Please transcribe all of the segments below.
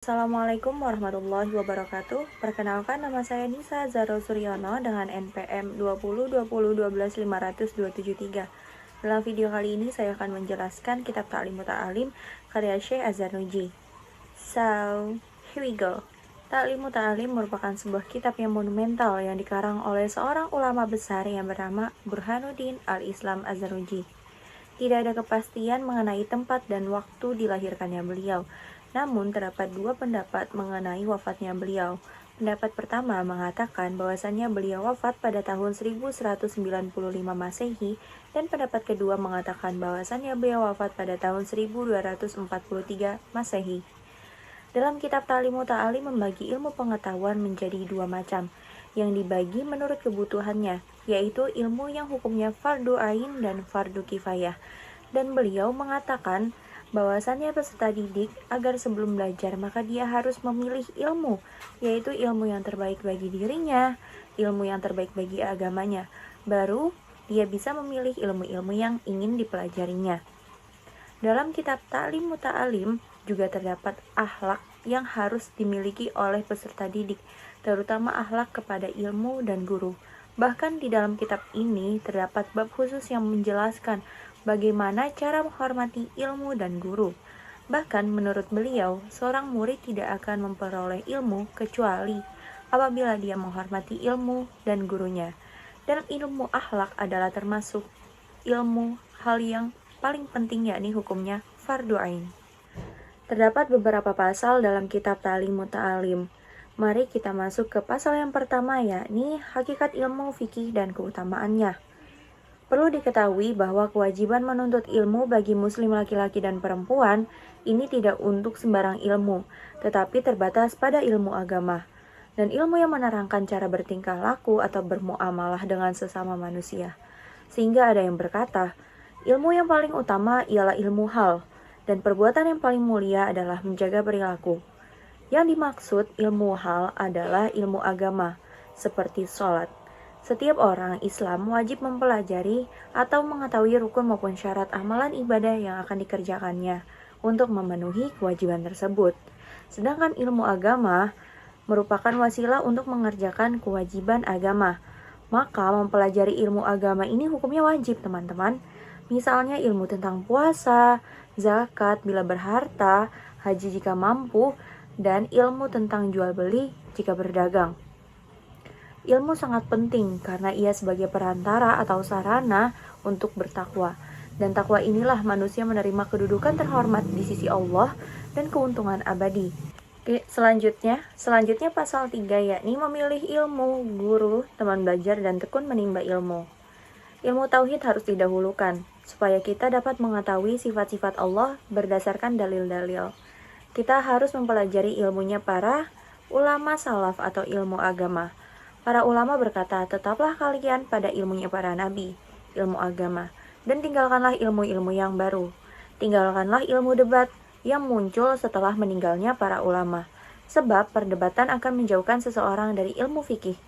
Assalamualaikum warahmatullahi wabarakatuh. Perkenalkan, nama saya Nisa Zaro Suryono dengan NPM 202012115573. Dalam video kali ini saya akan menjelaskan kitab Ta'lim Muta'alim karya Syekh Azhar Nuji. So, here we go. Ta'lim Muta'alim merupakan sebuah kitab yang monumental yang dikarang oleh seorang ulama besar yang bernama Burhanuddin Al-Islam Azhar Nuji. Tidak ada kepastian mengenai tempat dan waktu dilahirkannya beliau. Namun terdapat dua pendapat mengenai wafatnya beliau. Pendapat pertama mengatakan bahwasannya beliau wafat pada tahun 1195 Masehi dan pendapat kedua mengatakan bahwasannya beliau wafat pada tahun 1243 Masehi. Dalam kitab Ta'lim Muta'alim membagi ilmu pengetahuan menjadi dua macam, yang dibagi menurut kebutuhannya, yaitu ilmu yang hukumnya fardu ain dan fardu kifayah. Dan beliau mengatakan bahwasannya peserta didik agar sebelum belajar maka dia harus memilih ilmu, yaitu ilmu yang terbaik bagi dirinya, ilmu yang terbaik bagi agamanya. Baru dia bisa memilih ilmu-ilmu yang ingin dipelajarinya. Dalam kitab Ta'lim Muta'alim juga terdapat akhlak yang harus dimiliki oleh peserta didik, terutama akhlak kepada ilmu dan guru. Bahkan di dalam kitab ini terdapat bab khusus yang menjelaskan bagaimana cara menghormati ilmu dan guru. Bahkan menurut beliau, seorang murid tidak akan memperoleh ilmu kecuali apabila dia menghormati ilmu dan gurunya. Dan ilmu akhlak adalah termasuk ilmu hal yang paling penting, yakni hukumnya fardu ain. Terdapat beberapa pasal dalam kitab Ta'lim Muta'alim. Mari kita masuk ke pasal yang pertama, yakni hakikat ilmu fikih dan keutamaannya. Perlu diketahui bahwa kewajiban menuntut ilmu bagi muslim laki-laki dan perempuan ini tidak untuk sembarang ilmu, tetapi terbatas pada ilmu agama dan ilmu yang menerangkan cara bertingkah laku atau bermuamalah dengan sesama manusia. Sehingga ada yang berkata, ilmu yang paling utama ialah ilmu hal, dan perbuatan yang paling mulia adalah menjaga perilaku. Yang dimaksud ilmu hal adalah ilmu agama, seperti sholat. Setiap orang Islam wajib mempelajari atau mengetahui rukun maupun syarat amalan ibadah yang akan dikerjakannya untuk memenuhi kewajiban tersebut. Sedangkan ilmu agama merupakan wasilah untuk mengerjakan kewajiban agama. Maka mempelajari ilmu agama ini hukumnya wajib, teman-teman. Misalnya ilmu tentang puasa, zakat bila berharta, haji jika mampu, dan ilmu tentang jual beli jika berdagang. Ilmu sangat penting karena ia sebagai perantara atau sarana untuk bertakwa. Dan takwa inilah manusia menerima kedudukan terhormat di sisi Allah dan keuntungan abadi. Selanjutnya pasal 3, yakni memilih ilmu, guru, teman belajar, dan tekun menimba ilmu. Ilmu tauhid harus didahulukan supaya kita dapat mengetahui sifat-sifat Allah berdasarkan dalil-dalil. Kita harus mempelajari ilmunya para ulama salaf atau ilmu agama. Para ulama berkata, tetaplah kalian pada ilmunya para nabi, ilmu agama, dan tinggalkanlah ilmu-ilmu yang baru. Tinggalkanlah ilmu debat yang muncul setelah meninggalnya para ulama. Sebab perdebatan akan menjauhkan seseorang dari ilmu fikih,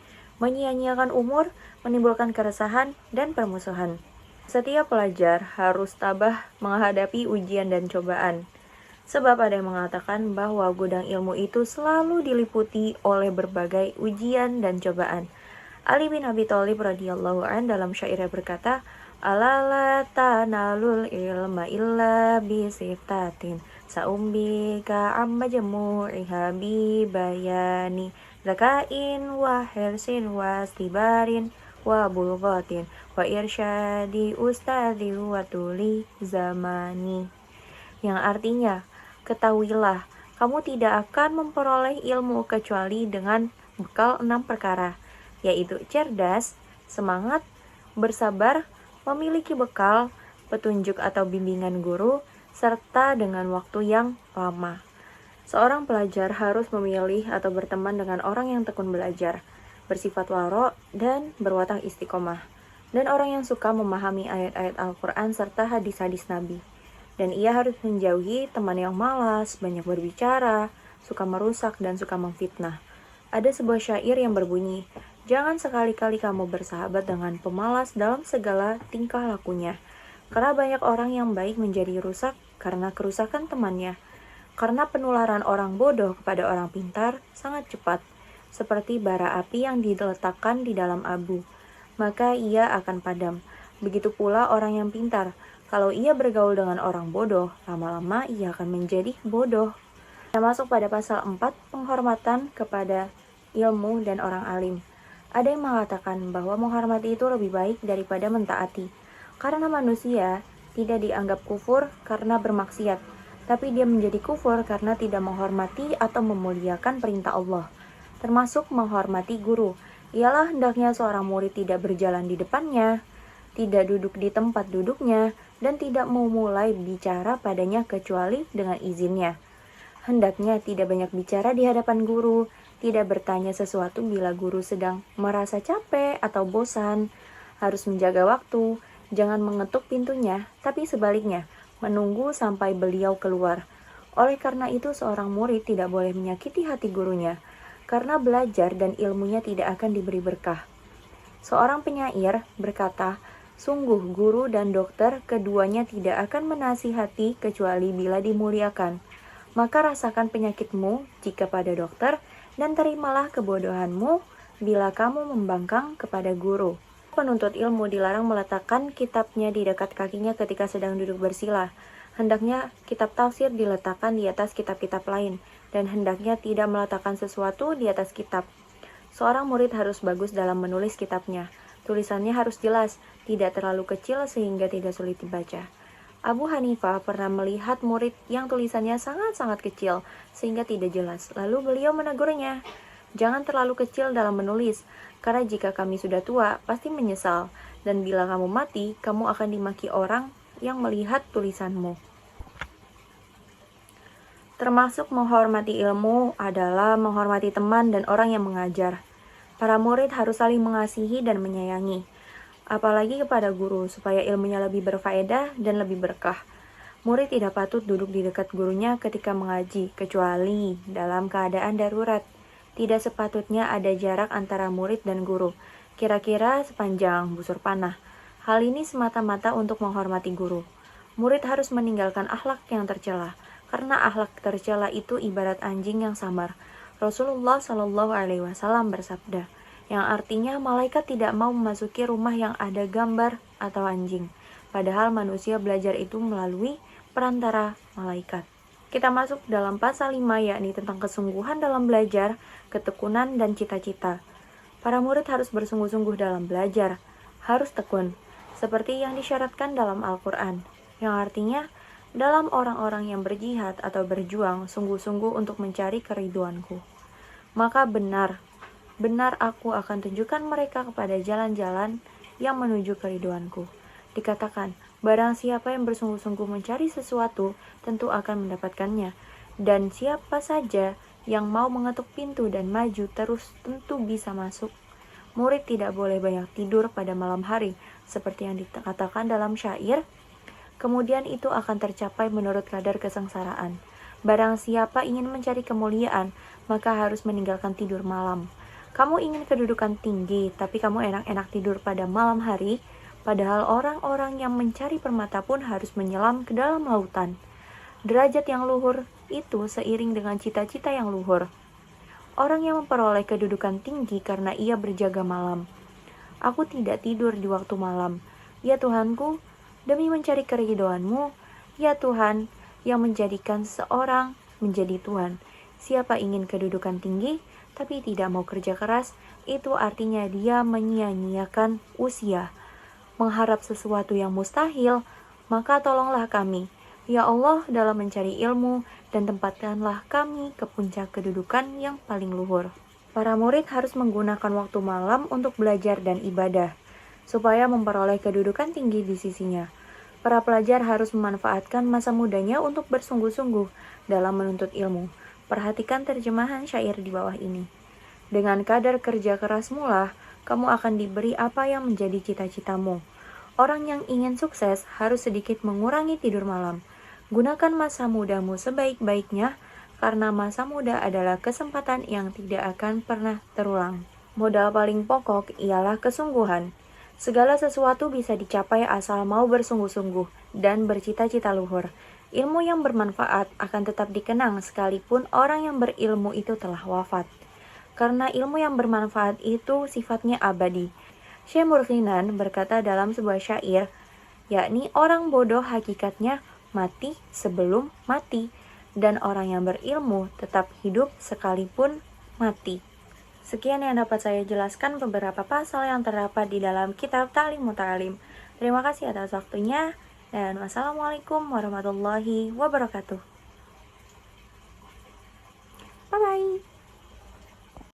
menyia-nyiakan umur, menimbulkan keresahan dan permusuhan. Setiap pelajar harus tabah menghadapi ujian dan cobaan. Sebab ada yang mengatakan bahwa gudang ilmu itu selalu diliputi oleh berbagai ujian dan cobaan. Ali bin Abi Thalib radhiyallahu an dalam syairnya berkata, "Alala tanalul ilma illa bisiftatin, saumbika amma jamu'iha bi bayani, zakain wa hirsin wa stibarin wa bulghatin wa irsyadi ustadhi wa tuli zamani." Yang artinya, ketahuilah, kamu tidak akan memperoleh ilmu kecuali dengan bekal 6 perkara, yaitu cerdas, semangat, bersabar, memiliki bekal, petunjuk atau bimbingan guru, serta dengan waktu yang lama. Seorang pelajar harus memilih atau berteman dengan orang yang tekun belajar, bersifat waro, dan berwatak istiqomah, dan orang yang suka memahami ayat-ayat Al-Quran serta hadis-hadis Nabi. Dan ia harus menjauhi teman yang malas, banyak berbicara, suka merusak, dan suka memfitnah. Ada sebuah syair yang berbunyi, "Jangan sekali-kali kamu bersahabat dengan pemalas dalam segala tingkah lakunya, karena banyak orang yang baik menjadi rusak karena kerusakan temannya." karena penularan orang bodoh kepada orang pintar sangat cepat, seperti bara api yang diletakkan di dalam abu, maka ia akan padam. Begitu pula orang yang pintar, kalau ia bergaul dengan orang bodoh, lama-lama ia akan menjadi bodoh. Kita masuk pada pasal 4, penghormatan kepada ilmu dan orang alim. Ada yang mengatakan bahwa menghormati itu lebih baik daripada mentaati, karena manusia tidak dianggap kufur karena bermaksiat, tapi dia menjadi kufur karena tidak menghormati atau memuliakan perintah Allah. Termasuk menghormati guru, ialah hendaknya seorang murid tidak berjalan di depannya, tidak duduk di tempat duduknya, dan tidak memulai bicara padanya kecuali dengan izinnya. Hendaknya tidak banyak bicara di hadapan guru, tidak bertanya sesuatu bila guru sedang merasa capek atau bosan, harus menjaga waktu, jangan mengetuk pintunya, tapi sebaliknya, menunggu sampai beliau keluar. Oleh karena itu, seorang murid tidak boleh menyakiti hati gurunya, karena belajar dan ilmunya tidak akan diberi berkah. Seorang penyair berkata, sungguh guru dan dokter keduanya tidak akan menasihati kecuali bila dimuliakan. Maka rasakan penyakitmu jika pada dokter, dan terimalah kebodohanmu bila kamu membangkang kepada guru. Penuntut ilmu dilarang meletakkan kitabnya di dekat kakinya ketika sedang duduk bersila. Hendaknya kitab tafsir diletakkan di atas kitab-kitab lain, dan hendaknya tidak meletakkan sesuatu di atas kitab. Seorang murid harus bagus dalam menulis kitabnya. Tulisannya harus jelas, tidak terlalu kecil sehingga tidak sulit dibaca. Abu Hanifah pernah melihat murid yang tulisannya sangat-sangat kecil sehingga tidak jelas. Lalu beliau menegurnya, jangan terlalu kecil dalam menulis, karena jika kami sudah tua, pasti menyesal. Dan bila kamu mati, kamu akan dimaki orang yang melihat tulisanmu. Termasuk menghormati ilmu adalah menghormati teman dan orang yang mengajar. Para murid harus saling mengasihi dan menyayangi, apalagi kepada guru, supaya ilmunya lebih berfaedah dan lebih berkah. Murid tidak patut duduk di dekat gurunya ketika mengaji, kecuali dalam keadaan darurat. Tidak sepatutnya ada jarak antara murid dan guru, kira-kira sepanjang busur panah. Hal ini semata-mata untuk menghormati guru. Murid harus meninggalkan akhlak yang tercela, karena akhlak tercela itu ibarat anjing yang samar. Rasulullah Shallallahu Alaihi Wasallam bersabda, yang artinya malaikat tidak mau memasuki rumah yang ada gambar atau anjing. Padahal manusia belajar itu melalui perantara malaikat. Kita masuk dalam pasal 5, yakni tentang kesungguhan dalam belajar, ketekunan, dan cita-cita. Para murid harus bersungguh-sungguh dalam belajar, harus tekun, seperti yang disyaratkan dalam Al-Quran, yang artinya dalam orang-orang yang berjihad atau berjuang sungguh-sungguh untuk mencari keriduanku. Maka benar aku akan tunjukkan mereka kepada jalan-jalan yang menuju keriduanku. Dikatakan, barang siapa yang bersungguh-sungguh mencari sesuatu, tentu akan mendapatkannya. Dan siapa saja yang mau mengetuk pintu dan maju terus tentu bisa masuk. Murid tidak boleh banyak tidur pada malam hari, seperti yang dikatakan dalam syair. Kemudian itu akan tercapai menurut kadar kesengsaraan. Barang siapa ingin mencari kemuliaan, maka harus meninggalkan tidur malam. Kamu ingin kedudukan tinggi, tapi kamu enak-enak tidur pada malam hari, padahal orang-orang yang mencari permata pun harus menyelam ke dalam lautan. Derajat yang luhur itu seiring dengan cita-cita yang luhur. Orang yang memperoleh kedudukan tinggi karena ia berjaga malam. Aku tidak tidur di waktu malam. Ya Tuhanku, demi mencari keridhoanmu, ya Tuhan, yang menjadikan seorang menjadi Tuhan. Siapa ingin kedudukan tinggi, tapi tidak mau kerja keras, itu artinya dia menyia-nyiakan usia. Mengharap sesuatu yang mustahil, maka tolonglah kami, ya Allah, dalam mencari ilmu, dan tempatkanlah kami ke puncak kedudukan yang paling luhur. Para murid harus menggunakan waktu malam untuk belajar dan ibadah, supaya memperoleh kedudukan tinggi di sisinya. Para pelajar harus memanfaatkan masa mudanya untuk bersungguh-sungguh dalam menuntut ilmu. Perhatikan terjemahan syair di bawah ini. Dengan kadar kerja kerasmu lah, kamu akan diberi apa yang menjadi cita-citamu. Orang yang ingin sukses harus sedikit mengurangi tidur malam. Gunakan masa mudamu sebaik-baiknya, karena masa muda adalah kesempatan yang tidak akan pernah terulang. Modal paling pokok ialah kesungguhan. Segala sesuatu bisa dicapai asal mau bersungguh-sungguh dan bercita-cita luhur. Ilmu yang bermanfaat akan tetap dikenang sekalipun orang yang berilmu itu telah wafat. Karena ilmu yang bermanfaat itu sifatnya abadi. Syekh Mursinan berkata dalam sebuah syair, yakni orang bodoh hakikatnya mati sebelum mati, dan orang yang berilmu tetap hidup sekalipun mati. Sekian yang dapat saya jelaskan beberapa pasal yang terdapat di dalam kitab Ta'lim Muta'alim. Terima kasih atas waktunya, dan wassalamualaikum warahmatullahi wabarakatuh. Bye-bye.